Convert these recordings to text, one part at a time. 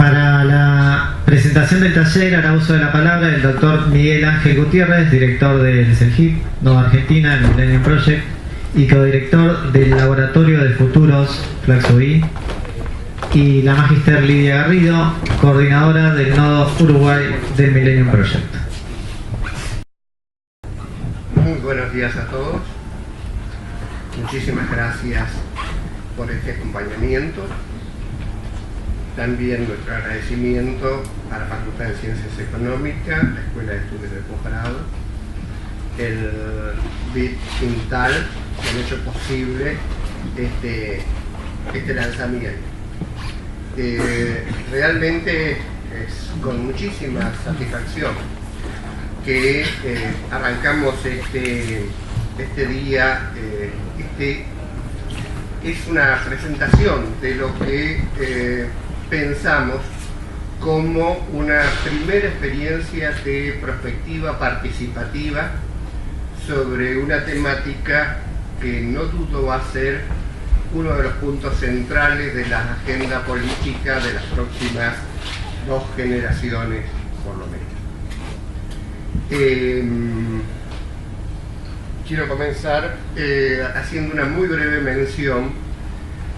Para la presentación del taller hará uso de la palabra el doctor Miguel Ángel Gutiérrez, director del CELGIP Nova Argentina, el Millennium Project, y codirector del Laboratorio de Futuros FlaxUI, y la magíster Lidia Garrido, coordinadora del Nodo Uruguay del Millennium Project. Muy buenos días a todos. Muchísimas gracias por este acompañamiento. También nuestro agradecimiento a la Facultad de Ciencias Económicas, la Escuela de Estudios de Posgrado, el BIT Intal, que han hecho posible este lanzamiento. Realmente es con muchísima satisfacción que arrancamos este día. Es una presentación de lo que pensamos como una primera experiencia de prospectiva participativa sobre una temática que no dudo va a ser uno de los puntos centrales de la agenda política de las próximas 2 generaciones, por lo menos. Quiero comenzar haciendo una muy breve mención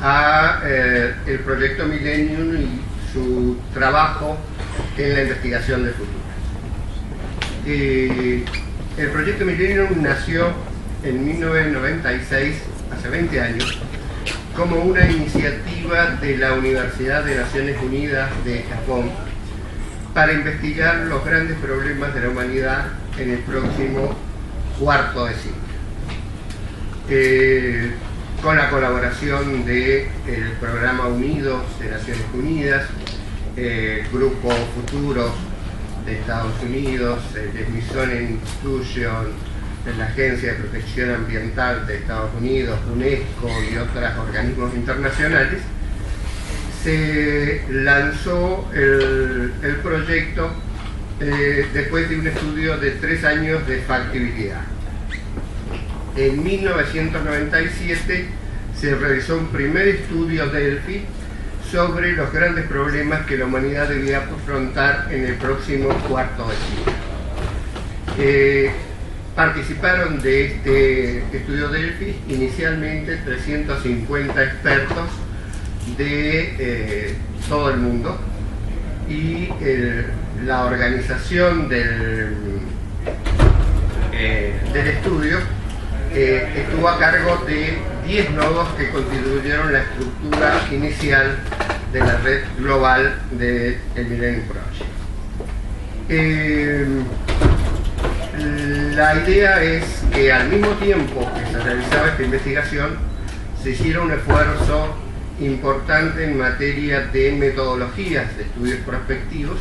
a el proyecto Millennium y su trabajo en la investigación de futuros. El proyecto Millennium nació en 1996, hace 20 años, como una iniciativa de la Universidad de Naciones Unidas de Japón para investigar los grandes problemas de la humanidad en el próximo cuarto de siglo. Con la colaboración del Programa Unidos de Naciones Unidas, el Grupo Futuros de Estados Unidos, el Smithsonian Institution, la Agencia de Protección Ambiental de Estados Unidos, UNESCO y otros organismos internacionales, se lanzó el proyecto después de un estudio de 3 años de factibilidad. En 1997 se realizó un primer estudio Delphi sobre los grandes problemas que la humanidad debía afrontar en el próximo cuarto de siglo. Participaron de este estudio Delphi inicialmente 350 expertos de todo el mundo, y la organización del estudio estuvo a cargo de 10 nodos que constituyeron la estructura inicial de la red global del Millennium Project. La idea es que al mismo tiempo que se realizaba esta investigación, se hiciera un esfuerzo importante en materia de metodologías de estudios prospectivos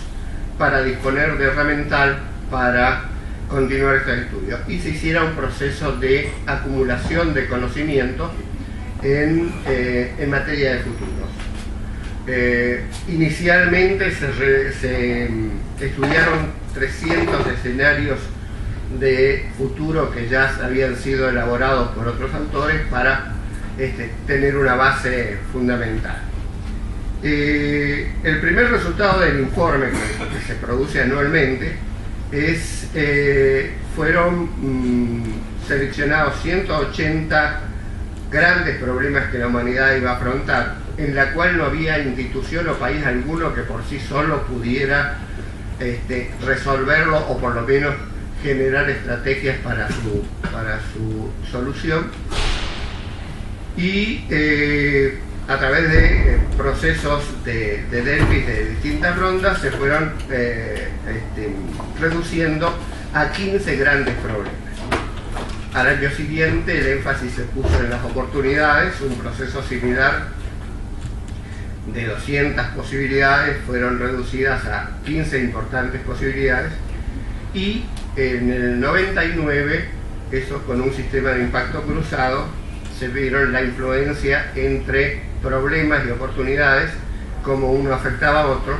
para disponer de herramental para continuar estos estudios, y se hiciera un proceso de acumulación de conocimiento en materia de futuros. Inicialmente se estudiaron 300 escenarios de futuro que ya habían sido elaborados por otros autores para tener una base fundamental. El primer resultado del informe que se produce anualmente fueron seleccionados 180 grandes problemas que la humanidad iba a afrontar, en la cual no había institución o país alguno que por sí solo pudiera resolverlo, o por lo menos generar estrategias para su solución. Y a través de procesos de Delphi de distintas rondas se fueron reduciendo a 15 grandes problemas. Al año siguiente el énfasis se puso en las oportunidades. Un proceso similar de 200 posibilidades fueron reducidas a 15 importantes posibilidades, y en el 99, eso con un sistema de impacto cruzado, se vieron la influencia entre problemas y oportunidades, cómo uno afectaba a otro,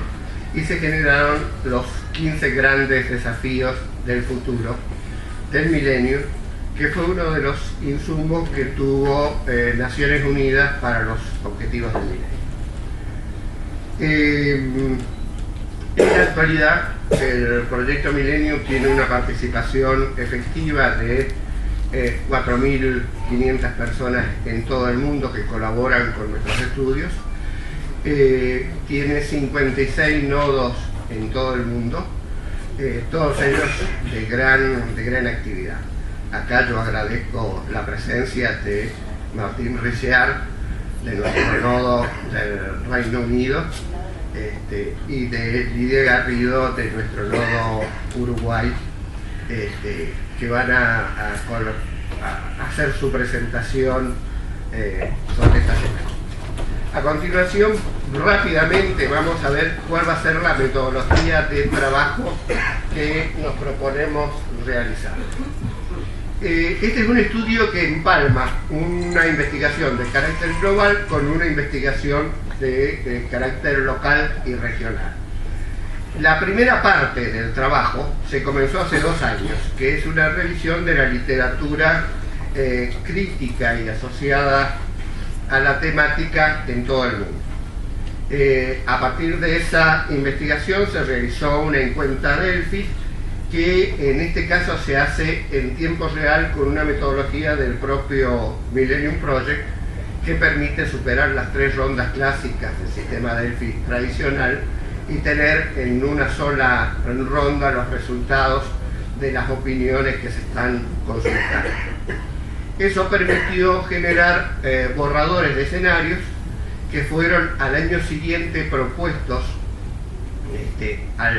y se generaron los 15 grandes desafíos del futuro, del milenio, que fue uno de los insumos que tuvo Naciones Unidas para los objetivos del milenio. En la actualidad, el proyecto Millennium tiene una participación efectiva de 4.500 personas en todo el mundo que colaboran con nuestros estudios. Tiene 56 nodos en todo el mundo, todos ellos de gran actividad. Acá yo agradezco la presencia de Martín Ricciard, de nuestro nodo del Reino Unido, y de Lidia Garrido, de nuestro nodo Uruguay, que van a hacer su presentación sobre esta semana. A continuación, rápidamente vamos a ver cuál va a ser la metodología de trabajo que nos proponemos realizar. Este es un estudio que empalma una investigación de carácter global con una investigación de carácter local y regional. La primera parte del trabajo se comenzó hace 2 años, que es una revisión de la literatura crítica y asociada a la temática en todo el mundo. A partir de esa investigación se realizó una encuesta Delphi, que en este caso se hace en tiempo real con una metodología del propio Millennium Project, que permite superar las 3 rondas clásicas del sistema Delphi tradicional y tener en una sola ronda los resultados de las opiniones que se están consultando. Eso permitió generar borradores de escenarios que fueron al año siguiente propuestos a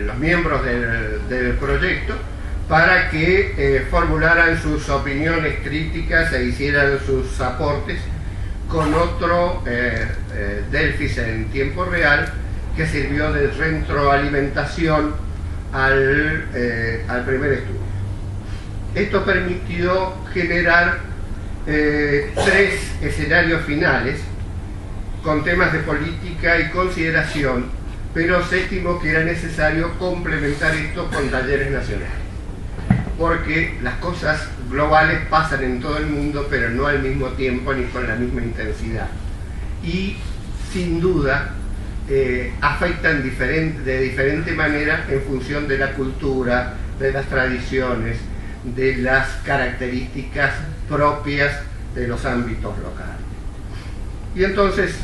los miembros del proyecto para que formularan sus opiniones críticas e hicieran sus aportes con otro Delphi en tiempo real que sirvió de retroalimentación al primer estudio. Esto permitió generar 3 escenarios finales con temas de política y consideración, pero se estimó que era necesario complementar esto con talleres nacionales, porque las cosas globales pasan en todo el mundo, pero no al mismo tiempo ni con la misma intensidad. Y sin duda afectan de diferente manera en función de la cultura, de las tradiciones, de las características propias de los ámbitos locales. Y entonces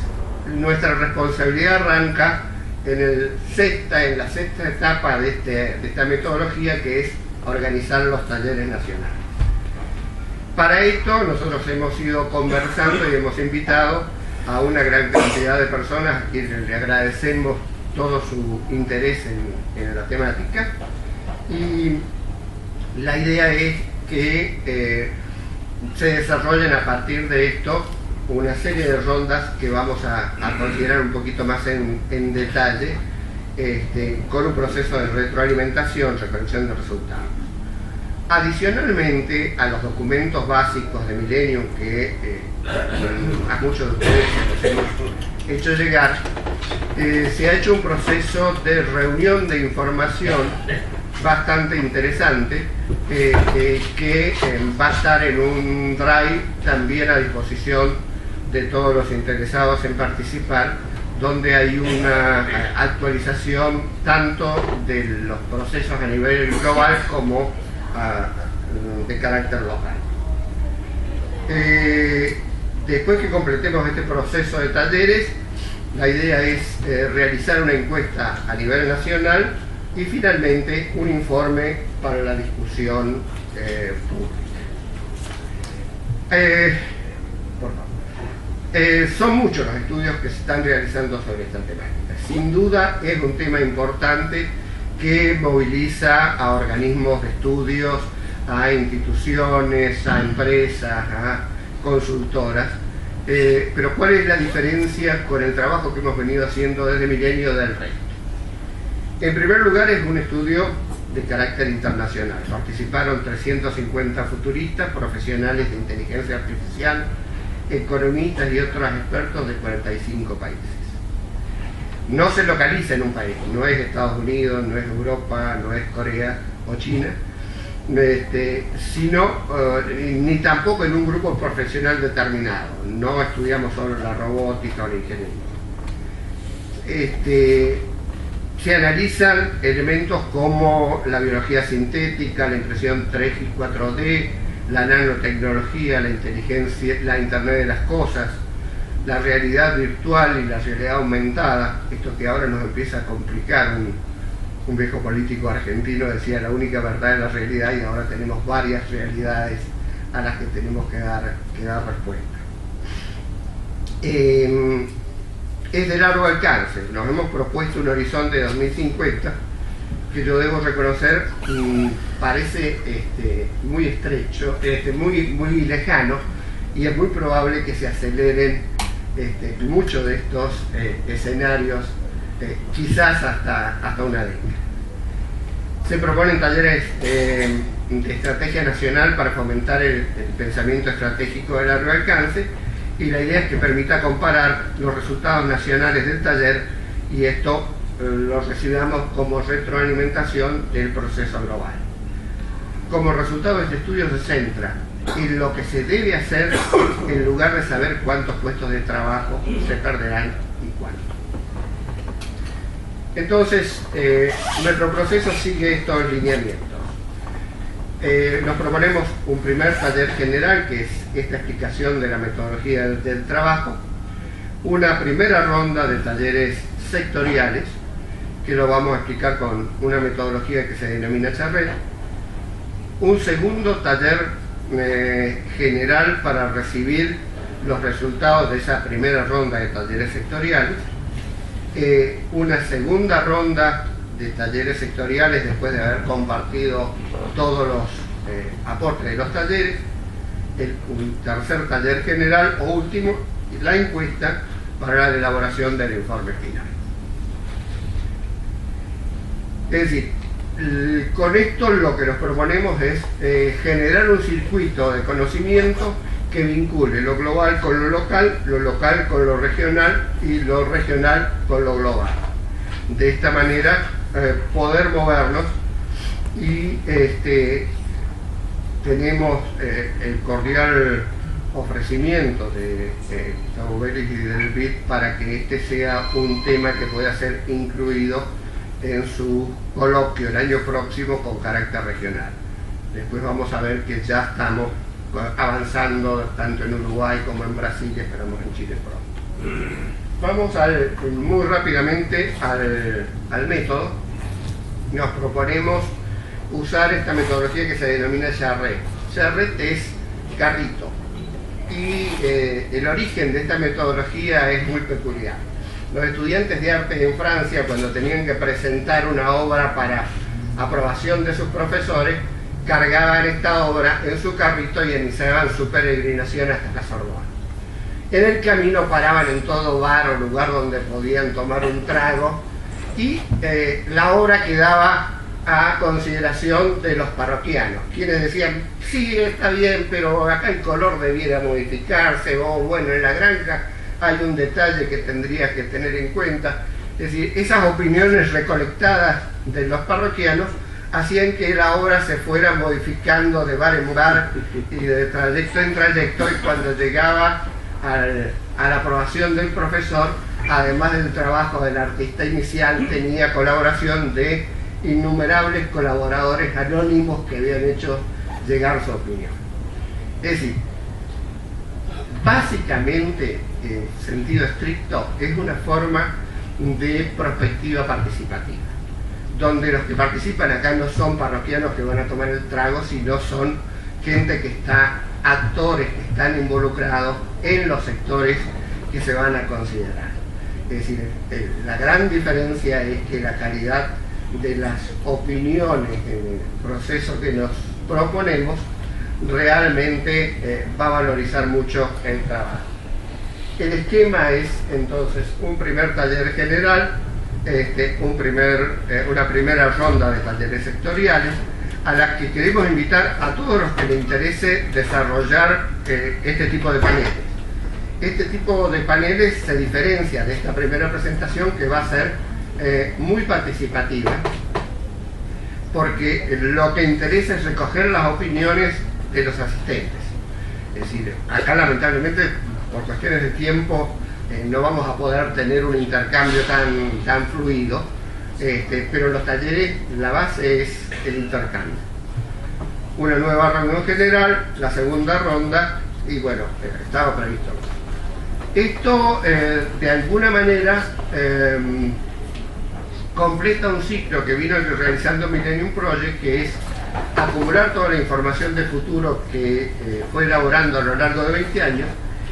nuestra responsabilidad arranca en la sexta etapa de esta metodología, que es organizar los talleres nacionales. Para esto nosotros hemos ido conversando y hemos invitado a una gran cantidad de personas a quienes le agradecemos todo su interés en la temática, y la idea es que se desarrollen a partir de esto una serie de rondas que vamos a considerar un poquito más en detalle, con un proceso de retroalimentación, recolección de resultados. Adicionalmente a los documentos básicos de Millennium que a muchos de ustedes les hemos hecho llegar, se ha hecho un proceso de reunión de información bastante interesante, que va a estar en un drive también a disposición de todos los interesados en participar, donde hay una actualización tanto de los procesos a nivel global como de carácter local. Después que completemos este proceso de talleres, la idea es realizar una encuesta a nivel nacional y finalmente un informe para la discusión pública. Por favor. Son muchos los estudios que se están realizando sobre esta temática. Sin duda es un tema importante que moviliza a organismos de estudios, a instituciones, a empresas, a consultoras. Pero ¿cuál es la diferencia con el trabajo que hemos venido haciendo desde Milenio del resto? En primer lugar, es un estudio de carácter internacional. Participaron 350 futuristas, profesionales de inteligencia artificial, economistas y otros expertos de 45 países. No se localiza en un país, no es Estados Unidos, no es Europa, no es Corea o China, ni tampoco en un grupo profesional determinado. No estudiamos solo la robótica o la ingeniería. se analizan elementos como la biología sintética, la impresión 3 y 4D, la nanotecnología, la inteligencia, la Internet de las cosas, la realidad virtual y la realidad aumentada, esto que ahora nos empieza a complicar. Un viejo político argentino decía: la única verdad es la realidad, y ahora tenemos varias realidades a las que tenemos que dar respuesta. Es de largo alcance. Nos hemos propuesto un horizonte de 2050 que yo debo reconocer parece muy estrecho, muy lejano, y es muy probable que se aceleren muchos de estos escenarios, quizás hasta una década. Se proponen talleres de estrategia nacional para fomentar el pensamiento estratégico de largo alcance, y la idea es que permita comparar los resultados nacionales del taller, y esto lo recibamos como retroalimentación del proceso global. Como resultado, este estudio se centra en lo que se debe hacer en lugar de saber cuántos puestos de trabajo se perderán y cuántos. Entonces, nuestro proceso sigue estos lineamientos. Nos proponemos un primer taller general, que es esta explicación de la metodología del trabajo, una primera ronda de talleres sectoriales, que lo vamos a explicar con una metodología que se denomina Charret, un segundo taller general para recibir los resultados de esa primera ronda de talleres sectoriales, una segunda ronda de talleres sectoriales después de haber compartido todos los aportes de los talleres, un tercer taller general, o último, la encuesta para la elaboración del informe final. Es decir, con esto lo que nos proponemos es generar un circuito de conocimiento que vincule lo global con lo local con lo regional, y lo regional con lo global. De esta manera poder movernos, y tenemos el cordial ofrecimiento de Gustavo Vélez y del BID para que este sea un tema que pueda ser incluido en su coloquio el año próximo con carácter regional. Después vamos a ver que ya estamos avanzando tanto en Uruguay como en Brasil, y esperamos en Chile pronto. Vamos muy rápidamente al método. Nos proponemos usar esta metodología que se denomina Charret. Charret es carrito, y el origen de esta metodología es muy peculiar. Los estudiantes de arte en Francia, cuando tenían que presentar una obra para aprobación de sus profesores, cargaban esta obra en su carrito y iniciaban su peregrinación hasta la Sorbona. En el camino paraban en todo bar o lugar donde podían tomar un trago, y la obra quedaba a consideración de los parroquianos, quienes decían: sí, está bien, pero acá el color debiera modificarse, o bueno, en la granja hay un detalle que tendría que tener en cuenta. Es decir, esas opiniones recolectadas de los parroquianos hacían que la obra se fuera modificando de bar en bar y de trayecto en trayecto, y cuando llegaba a la aprobación del profesor, además del trabajo del artista inicial, tenía colaboración de innumerables colaboradores anónimos que habían hecho llegar su opinión. Es decir, básicamente, en sentido estricto, es una forma de prospectiva participativa, donde los que participan acá no son parroquianos que van a tomar el trago, sino son gente que está, actores que están involucrados en los sectores que se van a considerar. Es decir, la gran diferencia es que la calidad de las opiniones en el proceso que nos proponemos realmente va a valorizar mucho el trabajo. El esquema es entonces un primer taller general, una primera ronda de talleres sectoriales, a las que queremos invitar a todos los que les interese desarrollar este tipo de paneles. Este tipo de paneles se diferencia de esta primera presentación, que va a ser muy participativa, porque lo que interesa es recoger las opiniones de los asistentes. Es decir, acá lamentablemente, por cuestiones de tiempo, no vamos a poder tener un intercambio tan fluido, pero en los talleres la base es el intercambio. Una nueva reunión general, la segunda ronda, y bueno, estaba previsto. Esto, de alguna manera, completa un ciclo que vino realizando Millennium Project, que es acumular toda la información del futuro que fue elaborando a lo largo de 20 años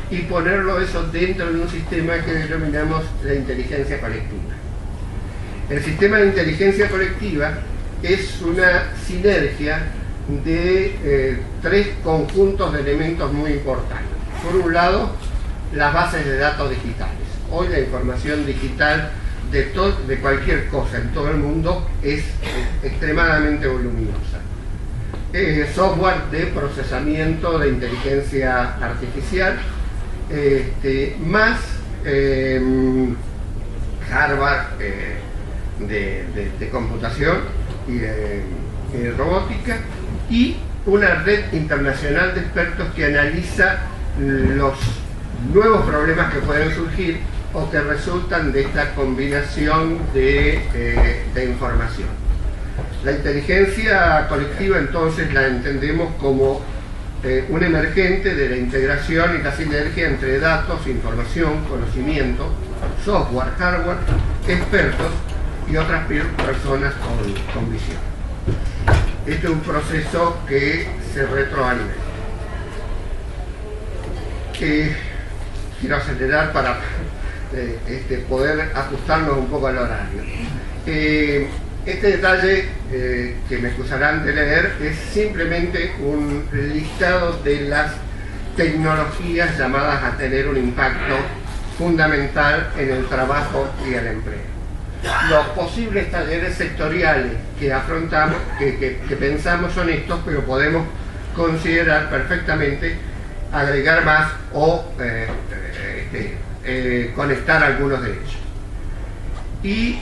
y ponerlo eso dentro de un sistema que denominamos la inteligencia colectiva. El sistema de inteligencia colectiva es una sinergia de tres conjuntos de elementos muy importantes. Por un lado, las bases de datos digitales. Hoy la información digital de cualquier cosa en todo el mundo es extremadamente voluminosa. Software de procesamiento de inteligencia artificial, más hardware de computación y de robótica, y una red internacional de expertos que analiza los nuevos problemas que pueden surgir o que resultan de esta combinación de información. La inteligencia colectiva entonces la entendemos como un emergente de la integración y la sinergia entre datos, información, conocimiento, software, hardware, expertos y otras personas con visión. Este es un proceso que se retroalimenta. Quiero acelerar para poder ajustarnos un poco al horario. Este detalle que me excusarán de leer es simplemente un listado de las tecnologías llamadas a tener un impacto fundamental en el trabajo y el empleo. Los posibles talleres sectoriales que afrontamos, que pensamos son estos, pero podemos considerar perfectamente agregar más o conectar algunos de ellos. Y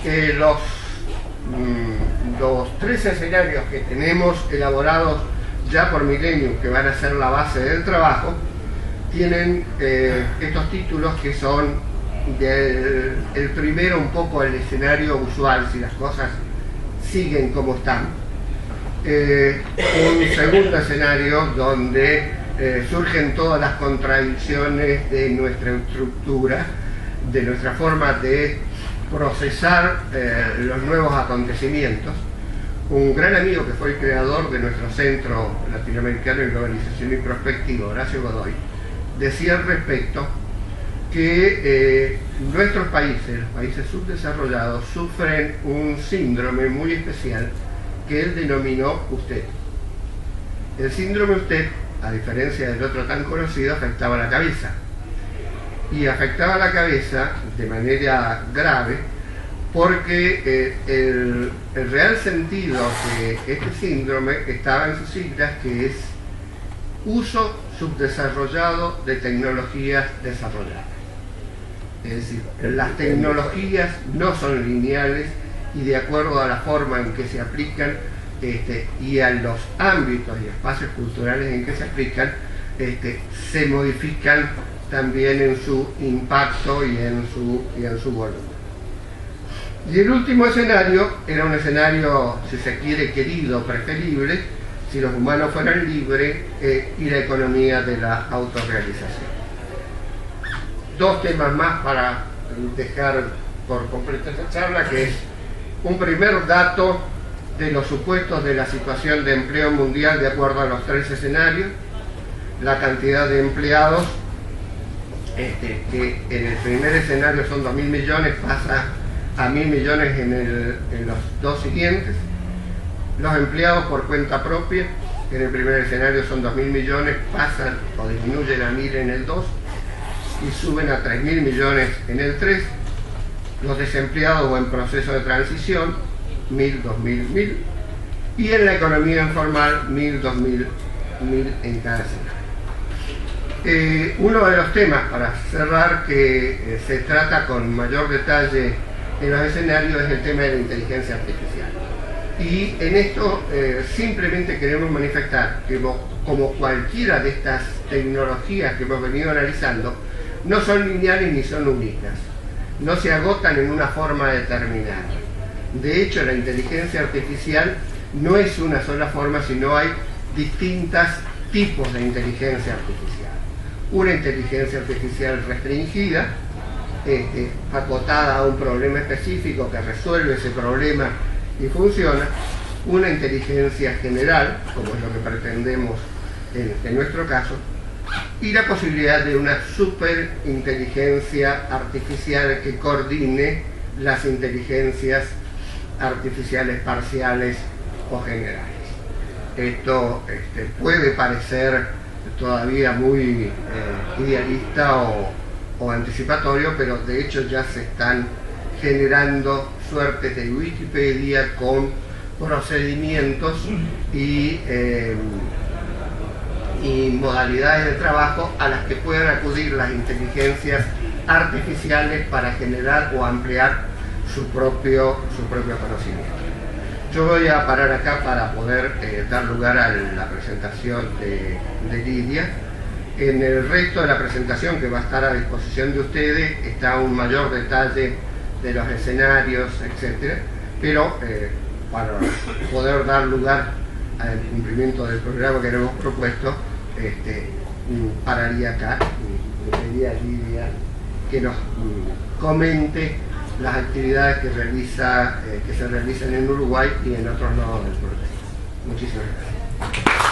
los tres escenarios que tenemos elaborados ya por Millennium, que van a ser la base del trabajo, tienen estos títulos que son el primero un poco el escenario usual, si las cosas siguen como están. Un segundo escenario donde surgen todas las contradicciones de nuestra estructura, de nuestra forma de procesar los nuevos acontecimientos. Un gran amigo que fue el creador de nuestro Centro Latinoamericano de Globalización y Prospectiva, Horacio Godoy, decía al respecto que nuestros países, los países subdesarrollados, sufren un síndrome muy especial que él denominó USTED. El síndrome USTED, a diferencia del otro tan conocido, afectaba a la cabeza. Y afectaba a la cabeza de manera grave porque el real sentido de este síndrome estaba en sus siglas, que es uso subdesarrollado de tecnologías desarrolladas. Es decir, las tecnologías no son lineales y de acuerdo a la forma en que se aplican y a los ámbitos y espacios culturales en que se aplican, se modifican también en su impacto y en su volumen. Y el último escenario era un escenario, si se quiere, querido, preferible, si los humanos fueran libres y la economía de la autorrealización. Dos temas más para dejar por completo esta charla, que es un primer dato de los supuestos de la situación de empleo mundial de acuerdo a los tres escenarios, la cantidad de empleados, que en el primer escenario son 2.000 millones, pasa a 1.000 millones en los dos siguientes. Los empleados por cuenta propia, que en el primer escenario son 2.000 millones, pasan o disminuyen a 1.000 en el 2 y suben a 3.000 millones en el 3. Los desempleados o en proceso de transición, 1.000, 2.000, 1.000. Y en la economía informal, 1.000, 2.000, 1.000 en cada escenario. Uno de los temas, para cerrar, que se trata con mayor detalle en los escenarios es el tema de la inteligencia artificial. Y en esto simplemente queremos manifestar que como cualquiera de estas tecnologías que hemos venido analizando, no son lineales ni son únicas, no se agotan en una forma determinada. De hecho, la inteligencia artificial no es una sola forma, sino hay distintos tipos de inteligencia artificial. Una inteligencia artificial restringida, acotada a un problema específico que resuelve ese problema y funciona. Una inteligencia general, como es lo que pretendemos en nuestro caso, y la posibilidad de una superinteligencia artificial que coordine las inteligencias artificiales parciales o generales. Esto puede parecer todavía muy idealista o anticipatorio, pero de hecho ya se están generando suertes de Wikipedia con procedimientos y modalidades de trabajo a las que puedan acudir las inteligencias artificiales para generar o ampliar su propio conocimiento. Yo voy a parar acá para poder dar lugar a la presentación de Lidia. En el resto de la presentación, que va a estar a disposición de ustedes, está un mayor detalle de los escenarios, etc. Pero para poder dar lugar al cumplimiento del programa que hemos propuesto, pararía acá y le pediría a Lidia que nos comente las actividades que se realizan en Uruguay y en otros lados del país. Muchísimas gracias.